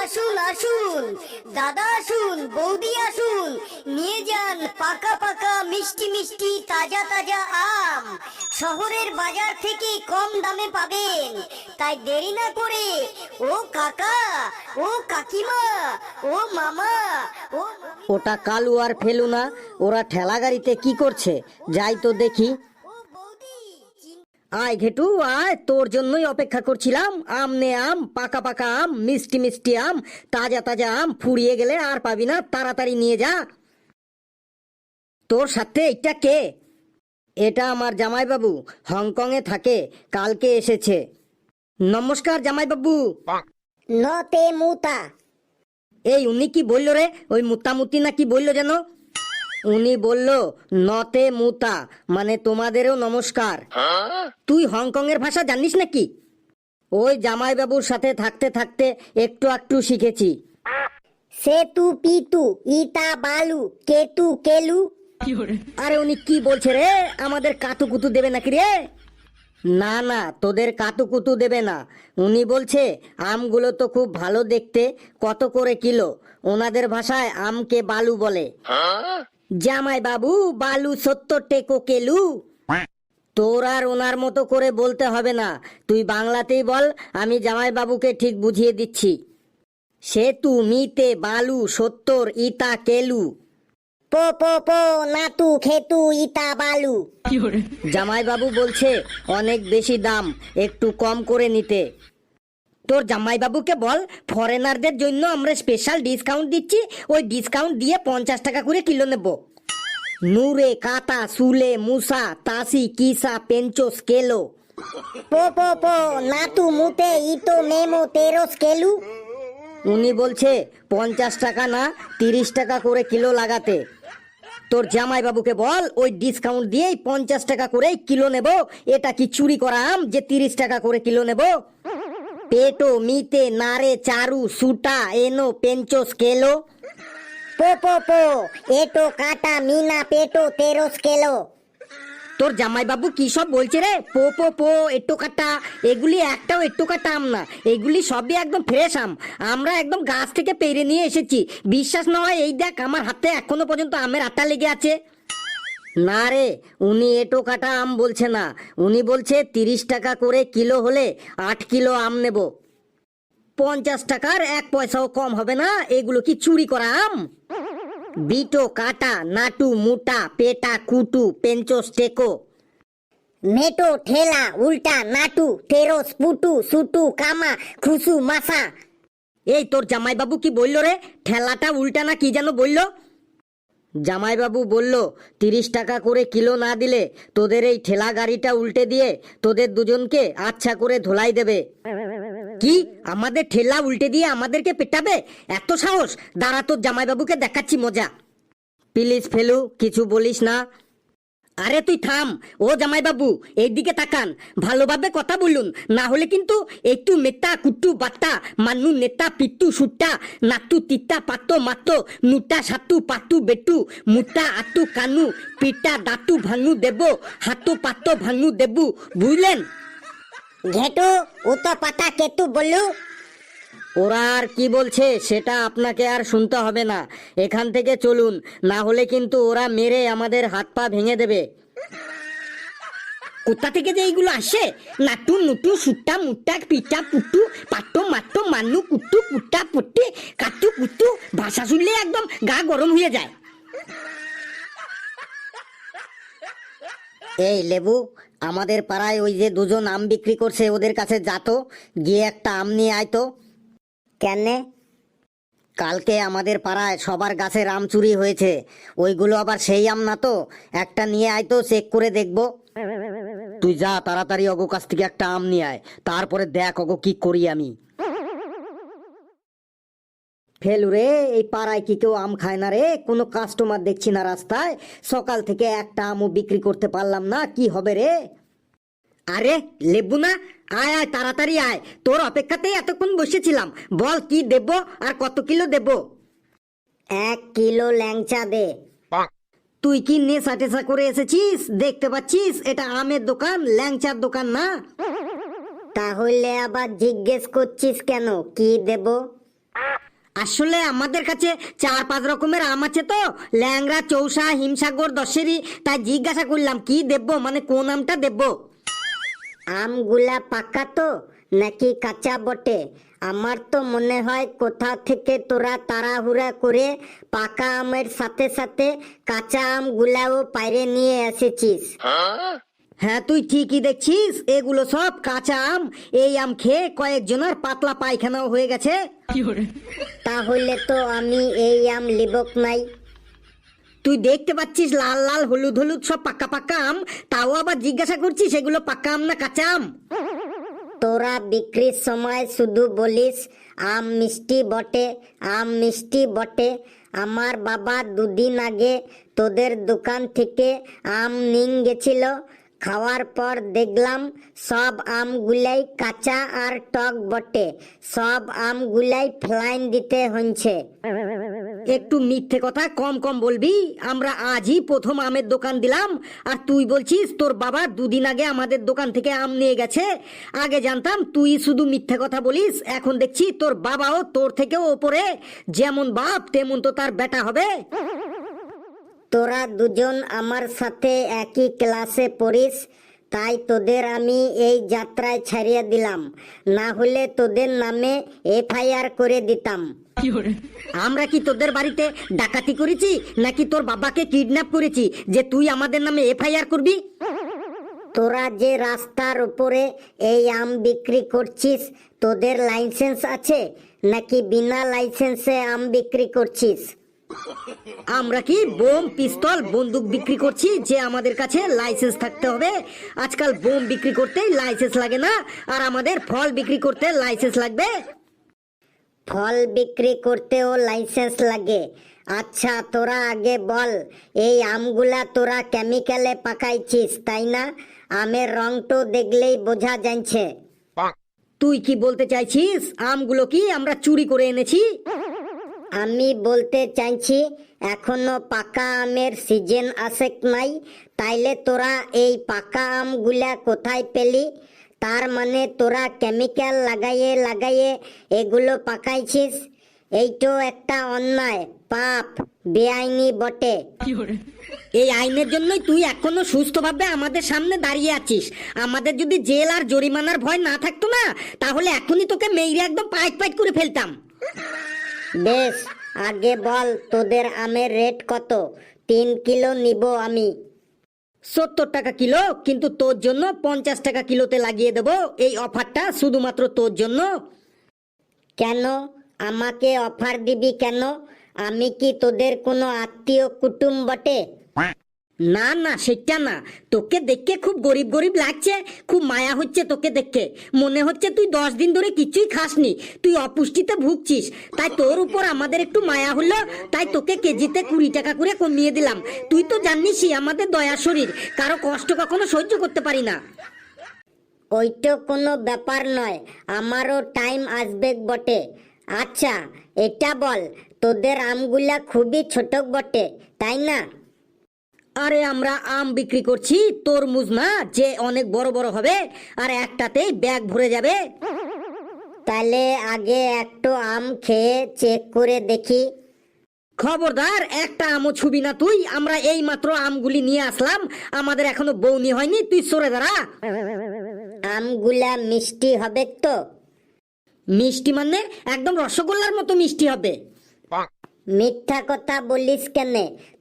আসুন আসুন, দাদা আসুন, বৌদি আসুন, নিয়ে যান পাকা পাকা মিষ্টি মিষ্টি তাজা তাজা আম। শহরের বাজার থেকে কম দামে পাবেন, তাই দেরি না করে ও কাকা, ও কাকিমা, ও মামা, ও ওটা কালু আর ফেলু না? ওরা ঠেলা গাড়িতে কি করছে? যাই তো দেখি। ও বৌদি, আয় ঘেটু আয়, তোর জন্যই অপেক্ষা করছিলাম। আম নে আম, পাকা পাকা আম, মিষ্টি মিষ্টি আম, তাজা তাজা আম। ফুরিয়ে গেলে আর পাবি না, তাড়াতাড়ি নিয়ে যা। তোর সাথে এটা কে? এটা আমার জামাইবাবু, হংকংয়ে থাকে, কালকে এসেছে। নমস্কার জামাইবাবু। নতে মুতা। এই উনি কি বললো রে? ওই মুতামুতি না কি বললো যেন? উনি বলল নতে মুতা, মানে তোমাদেরও নমস্কার। তুই হংকং এর ভাষা জানিস নাকি? ওই জামাইবাবুর সাথে থাকতে থাকতে একটু একটু শিখেছি। সেতু পিতু ইতা বালু কেতু কেলু। আরে উনি কি বলছে রে? আমাদের কাতুকুতু দেবে নাকি রে? না না, তোদের কাতুকুতু দেবে না। উনি বলছে আমগুলো তো খুব ভালো দেখতে, কত করে কিলো? ওনাদের ভাষায় আমকে বালু বলে। জামাই বাবু, বালু 70 টেকো কেলু। তোর আর ওনার মতো করে বলতে হবে না, তুই বাংলাতেই বল, আমি জামাই বাবুকে ঠিক বুঝিয়ে দিচ্ছি। সেতু মিতে বালু 70 ইতা কেলু। পো পো পো নাতু খেতু ইতা বালু। জামাইবাবু বলছে অনেক বেশি দাম, একটু কম করে নিতে। তোর জামাইবাবুকে বল ফরেনারদের জন্য আমরা স্পেশাল ডিসকাউন্ট দিচ্ছি, ওই ডিসকাউন্ট দিয়ে 50 টাকা করে কিলো নেব। নূরে কাতা সুলে মুসা তাসি কিসা পেঞ্চোস কেলো। পো পো পো নাতু মুতে ইতো মেমো তেরোস কেলু। উনি বলছে 50 টাকা না 30 টাকা করে কিলো লাগাতে। তোর জামাইবাবুকে বল ওই ডিসকাউন্ট দিয়েই 50 টাকা করে কিলো নেব। এটা কি চুরি করা আম যে 30 টাকা করে কিলো নেব? পেটো মিতে নারে চারু সুটা এনো পেঞ্চোস কেলো। পো পো পো এটো কাটা মিনা পেটো তেরোস কেলো। তোর জামাইবাবু কি সব বলছে রে? পো পো পো এট্টো কাটা, এগুলি একটাও এট্টো কাটা আম না, এগুলি সবই একদম ফ্রেশ আম। আমরা একদম গাছ থেকে পেরে নিয়ে এসেছি। বিশ্বাস না হয় এই দেখ, আমার হাতে এখনো পর্যন্ত আমের আটা লেগে আছে। না রে, উনি এটো কাটা আম বলছে না, উনি বলছে 30 টাকা করে কিলো হলে 8 কিলো আম নেব। 50 টাকার 1 পয়সাও কম হবে না। এগুলো কি চুরি করা আম? বিটো কাটা নাটু মুটা পেটা কুটু পেঞ্চোস টেকো। মেটো ঠেলা উল্টা নাটু তেরোস পুটু সুটু কামা খুসু মাসা। এই তোর জামাইবাবু কি বললো রে? ঠেলাটা উল্টা না কি যেন বললো? জামাইবাবু বলল 30 টাকা করে কিলো না দিলে তোদের এই ঠেলা গাড়িটা উল্টে দিয়ে তোদের দুজনকে আচ্ছা করে ধোলাই দেবে। কি? আমাদের ঠেলা উল্টে দিয়ে আমাদেরকে পেটাবে? এত সাহস! দাঁড়া, তোর জামাইবাবুকে দেখাচ্ছি মজা। প্লিজ ফেলু, কিছু বলিস না। আরে তুই থাম। ও জামাইবাবু, এইদিকে তাকান, ভালোভাবে কথা বলুন, না হলে কিন্তু একটু মেত্তা কুট্টু বাত্তা মান্নু নেতা পিত্তু সুট্টা নাত্তু তিত্তা পাত্তো মাত্তো নুটা সাত্তু পাত্তু বেটু মুটা আত্তু কানু পিটা দাঁতু ভাঙু দেব হাতু পাত্তো ভাঙু দেবু, বুঝলেন? ঘেটু ও তো পাতা কেতু বললু। ওরা আর কি বলছে সেটা আপনাকে আর শুনতে হবে না। এখান থেকে চলুন, না হলে কিন্তু ওরা মেরে আমাদের হাত পা ভেঙে দেবে। কোথা থেকে যে এইগুলো আসে? নাটু নুটু সুট্টা মুট্টা পিটা পুট্টু পাট্টো মাট্টো মান্নু কুট্টু পুট্টা পুট্টি কাট্টু কুট্টু, ভাষা শুনলে একদম গা গরম হয়ে যায়। এই লেবু, আমাদের পাড়ায় ওই যে দুজন আম বিক্রি করছে, ওদের কাছে যা তো, গিয়ে একটা আম নিয়ে আয় তো। কেনে? কালকে আমাদের পাড়ায় সবার গাছের আম চুরি হয়েছে, ওইগুলো আবার সেই আম না তো। একটা নিয়ে আয় তো, চেক করে দেখবো। তুই যা তাড়াতাড়ি অগো কাছ থেকে একটা আম নিয়ে আয়, তারপরে দেখ অগো কি করি আমি। ফেলু রে, এই পাড়ায় কি কেউ আম খায় না রে? কোনো কাস্টমার দেখছি না রাস্তায়। সকাল থেকে একটা আমও বিক্রি করতে পারলাম না, কি হবে রে? আরে লেবু না, আয় আয় তাড়াতাড়ি আয়, তোর অপেক্ষাতেই এতক্ষণ বসেছিলাম। বল কি দেব আর কত কিলো দেব? 1 কিলো ল্যাংচা দে। তুই কি নেশা টেশা করে এসেছিস? দেখতে পাচ্ছিস এটা আমের দোকান, ল্যাংচার দোকান না। তাহলে আবার জিজ্ঞেস করছিস কেন কি দেব? আসলে আমাদের কাছে 4-5 রকমের আম আছে তো, ল্যাংড়া, চৌসা, হিমসাগর, দশেরি, তাই জিজ্ঞাসা করলাম কি দেবো, মানে কোন আমটা দেবো। আমগুলা পাকা তো নাকি কাঁচা বটে? আমার তো মনে হয় কোথা থেকে তোরা তাড়াহুড়া করে পাকা আমের সাথে সাথে কাঁচা আমগুলাও পাইরে নিয়ে এসেছিস। হ্যাঁ তুই ঠিকই দেখছিস, এগুলো সব কাঁচা আম। এই আম খেয়ে কয়েকজনের পাতলা পায়খানাও হয়ে গেছে। তাহলে তো আমি এই আম লিবক নাই। তুই দেখতে পাচ্ছিস লাল লাল হলুদ হলুদ সব পাকা পাকা আম, তাও আবার জিজ্ঞাসা করছিস এগুলো পাকা আম না কাঁচা আম। তোরা বিক্রির সময় শুধু বলিস আম মিষ্টি বটে, আম মিষ্টি বটে। আমার বাবা 2 দিন আগে তোদের দোকান থেকে আম নিয়ে গেছিল, খাওয়ার পর দেখলাম সব আমগুলাই কাঁচা আর টক বটে, সব আমগুলাই ফ্লাইন দিতে হচ্ছে। একটু মিথ্যে কথা কম কম বলবি। আমরা আজই প্রথম আমের দোকান দিলাম, আর তুই বলছিস তোর বাবা 2 দিন আগে আমাদের দোকান থেকে আম নিয়ে গেছে। আগে জানতাম তুই শুধু মিথ্যে কথা বলিস, এখন দেখছি তোর বাবাও তোর থেকেও ওপরে। যেমন বাপ তেমন তো তার বেটা হবে। তোরা দুজন আমার সাথে একই ক্লাসে পড়িস, তাই তোদের আমি এই যাত্রায় ছাড়িয়ে দিলাম, না হলে তোদের নামে FIR করে দিতাম। আমরা কি তোদের বাড়িতে ডাকাতি করেছি নাকি তোর বাবাকে কিডন্যাপ করেছি যে তুই আমাদের নামে FIR করবি? তোরা যে রাস্তার উপরে এই আম বিক্রি করছিস, তোদের লাইসেন্স আছে নাকি বিনা লাইসেন্সে আম বিক্রি করছিস? আমরা কি বোম, পিস্তল, বন্দুক বিক্রি করছি যে আমাদের কাছে লাইসেন্স থাকতে হবে? আজকাল বোম বিক্রি করতেই লাইসেন্স লাগে না, আর আমাদের ফল বিক্রি করতে লাইসেন্স লাগবে। ফল বিক্রি করতেও লাইসেন্স লাগে? আচ্ছা তোরা আগে বল, এই আমগুলা তোরা কেমিক্যালে পাকাইছিস তাই না? আমের রং তো দেখলেই বোঝা যাচ্ছে। তুই কি বলতে চাইছিস আমগুলো কি আমরা চুরি করে এনেছি? আমি বলতে চাইছি এখনো পাকা আমের সিজন আসে নাই, তাইলে তোরা এই পাকা আমগুলা কোথায় পেলি? তার মানে তোরা কেমিক্যাল লাগাইয়ে লাগাইয়ে এগুলো পাকাইছিস। এইটো একটা অন্যায়, পাপ, বেআইনি বটে। এই আইনের জন্যই তুই এখনো সুস্থভাবে আমাদের সামনে দাঁড়িয়ে আছিস। আমাদের যদি জেল আর জরিমানার ভয় না থাকতো না, তাহলে এখনই তোকে মেইরে একদম পাইট পাইট করে ফেলতাম। বেশ, আগে বল তোদের আমের রেট কত? 3 কিলো নিব আমি। 70 টাকা কিলো, কিন্তু তোর জন্য 50 টাকা কিলোতে লাগিয়ে দেবো। এই অফারটা শুধুমাত্র তোর জন্য। কেন আমাকে অফার দিবি কেন? আমি কি তোদের কোনো আত্মীয় কুটুম বটে? না না, সেটা না। তোকে দেখে খুব গরিব গরিব লাগছে, খুব মায়া হচ্ছে তোকে দেখে। মনে হচ্ছে তুই 10 দিন ধরে কিছুই খাসনি, তুই অপুষ্টিতে ভুগছিস। তাই তোর উপর আমাদের একটু মায়া হলো, তাই তোকে কেজিতে 20 টাকা করে কমিয়ে দিলাম। তুই তো জানিসই আমাদের দয়া শরীর, কারো কষ্ট কখনো সহ্য করতে পারি না। ওইটা কোনো ব্যাপার নয়, আমারও টাইম আসবে বটে। আচ্ছা এটা বল, তোদের আমগুলা খুবই ছোট বটে তাই না? আরে আমরা আম বিক্রি করছি তরমুজ না যে অনেক বড় বড় হবে আর একটাতেই ব্যাগ ভরে যাবে। তাহলে আগে একটু আম খেয়ে চেক করে দেখি। খবরদার, একটা আমও ছুবি না তুই। আমরা এই মাত্র আমগুলি নিয়ে আসলাম, আমাদের এখনো বৌনি হয়নি। তুই সরে দাঁড়া। আমগুলা মিষ্টি হবে তো? মিষ্টি মানে একদম রসগোল্লার মতো মিষ্টি হবে। মিথ্যা কথা বলিস কেন?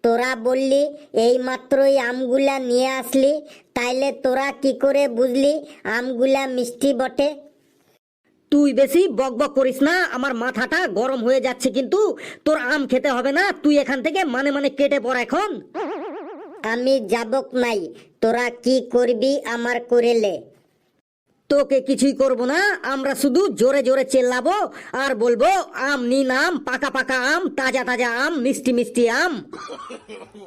তোরা বললি এই মাত্রই আমগুলা নিয়ে আসলি, তাইলে তোরা কি করে বুঝলি আমগুলা মিষ্টি বটে? তুই বেশি বকবক করিস না, আমার মাথাটা গরম হয়ে যাচ্ছে। কিন্তু তোর আম খেতে হবে না, তুই এখান থেকে মানে মানে কেটে পড় এখন। আমি যাবক নাই, তোরা কি করবি আমার করেলে? তোকে কিছুই করব না, আমরা শুধু জোরে জোরে চেল্লাবো আর বলবো আম নিন আম, পাকা পাকা আম, তাজা তাজা আম, মিষ্টি মিষ্টি আম।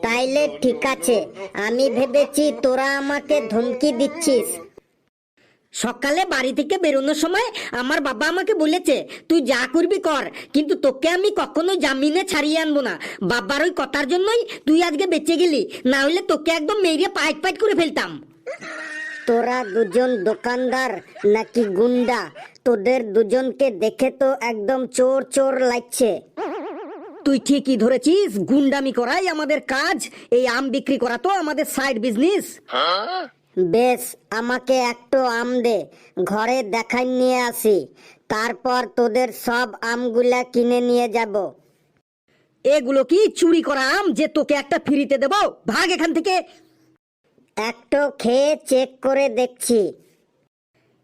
তাইলে ঠিক আছে, আমি ভেবেছি তোরা আমাকে ধমকি দিচ্ছিস। সকালে বাড়ি থেকে বেরোনোর সময় আমার বাবা আমাকে বলেছে তুই যা করবি কর, কিন্তু তোকে আমি কখনো জামিনে ছাড়িয়ে আনবো না। বাবার ওই কথার জন্যই তুই আজকে বেঁচে গেলি, না হলে তোকে একদম মেরে পাইট পাইট করে ফেলতাম। তোরা দুজন দোকানদার নাকি গুন্ডা? তোদের দুজনকে দেখে তো একদম চোর চোর লাগছে। তুই ঠিকই ধরেছিস, গুন্ডামি করাই আমাদের কাজ, এই আম বিক্রি করা তো আমাদের সাইড বিজনেস। বেশ, আমাকে একটু আম দে, ঘরে দেখাই নিয়ে আসি, তারপর তোদের সব আমগুলা কিনে নিয়ে যাব। এগুলো কি চুরি করা আম যে তোকে একটা ফ্রিতে দেব? ভাগ এখান থেকে। একটু খেয়ে চেক করে দেখছি।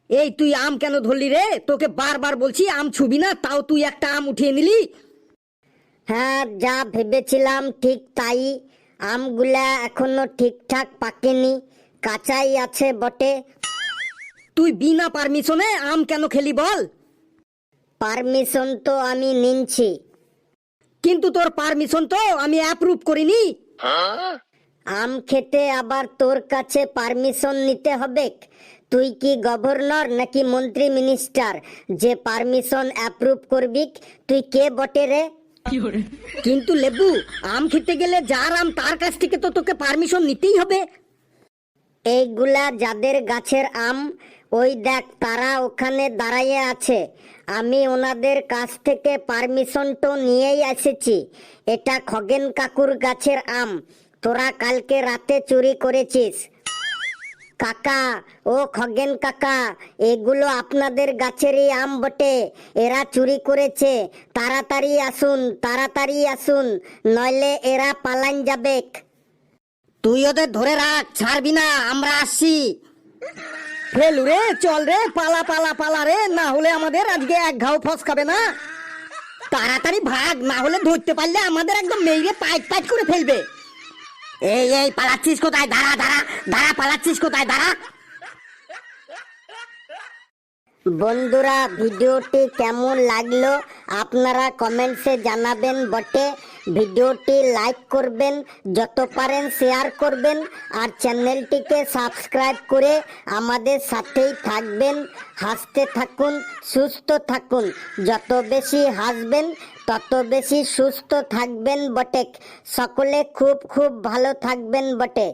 এই তুই আম কেন ধরলি রে? তোকে বারবার বলছি আম ছুবি না, তাও তুই একটা আম উঠিয়ে নিলি। হ্যাঁ, যা ভেবেছিলাম ঠিক তাই। আমগুলা এখনো ঠিকঠাক পাকেনি, কাঁচাই আছে বটে। তুই বিনা পারমিশনে আম কেন খেলি বল? পারমিশন তো আমি নিচ্ছি। কিন্তু তোর পারমিশন তো আমি অ্যাপ্রুভ করিনি। আম খেতে আবার তোর কাছে পারমিশন নিতে হবে? তুই কি গভর্নর নাকি মন্ত্রী মিনিস্টার যে পারমিশন অ্যাপ্রুভ করবি? তুই কে বটে রে? কিন্তু লেবু, আম খেতে গেলে যার আম তার কাছ থেকে তো তোকে পারমিশন নিতেই হবে। এইগুলা যাদের গাছের আম, ওই দেখ তারা ওখানে দাঁড়াইয়ে আছে, আমি ওনাদের কাছ থেকে পারমিশন তো নিয়েই এসেছি। এটা খগেন কাকুর গাছের আম, তোরা কালকে রাতে চুরি করেছিস। কাকা, ও খগেন কাকা, এগুলো আপনাদের গাছেরই আম বটে, এরা চুরি করেছে। তাড়াতাড়ি আসুন, তাড়াতাড়ি আসুন, নইলে এরা পালান যাবে। তুই ওদের ধরে রাখ, ছাড়বি না, আমরা আসছি। ফেলু রে, চল রে, পালা পালা পালা রে, না হলে আমাদের আজকে এক ঘাও ফস খাবে না। তাড়াতাড়ি ভাগ, না হলে ধরতে পারলে আমাদের একদম মেরে পাইট পাইট করে ফেলবে। এই এই পালাচ্ছিস কোথায়? দাঁড়া দাঁড়া দাঁড়া, পালাচ্ছিস কোথায়? দাঁড়া। বন্ধুরা, ভিডিওটি কেমন লাগলো আপনারা কমেন্টসে জানাবেন বটে। ভিডিওটি লাইক করবেন, যত পারেন শেয়ার করবেন, আর চ্যানেলটিকে সাবস্ক্রাইব করে আমাদের সাথেই থাকবেন। হাসতে থাকুন, সুস্থ থাকুন, যত বেশি হাসবেন তত বেশি সুস্থ থাকবেন বটে। সকলে খুব খুব ভালো থাকবেন বটে।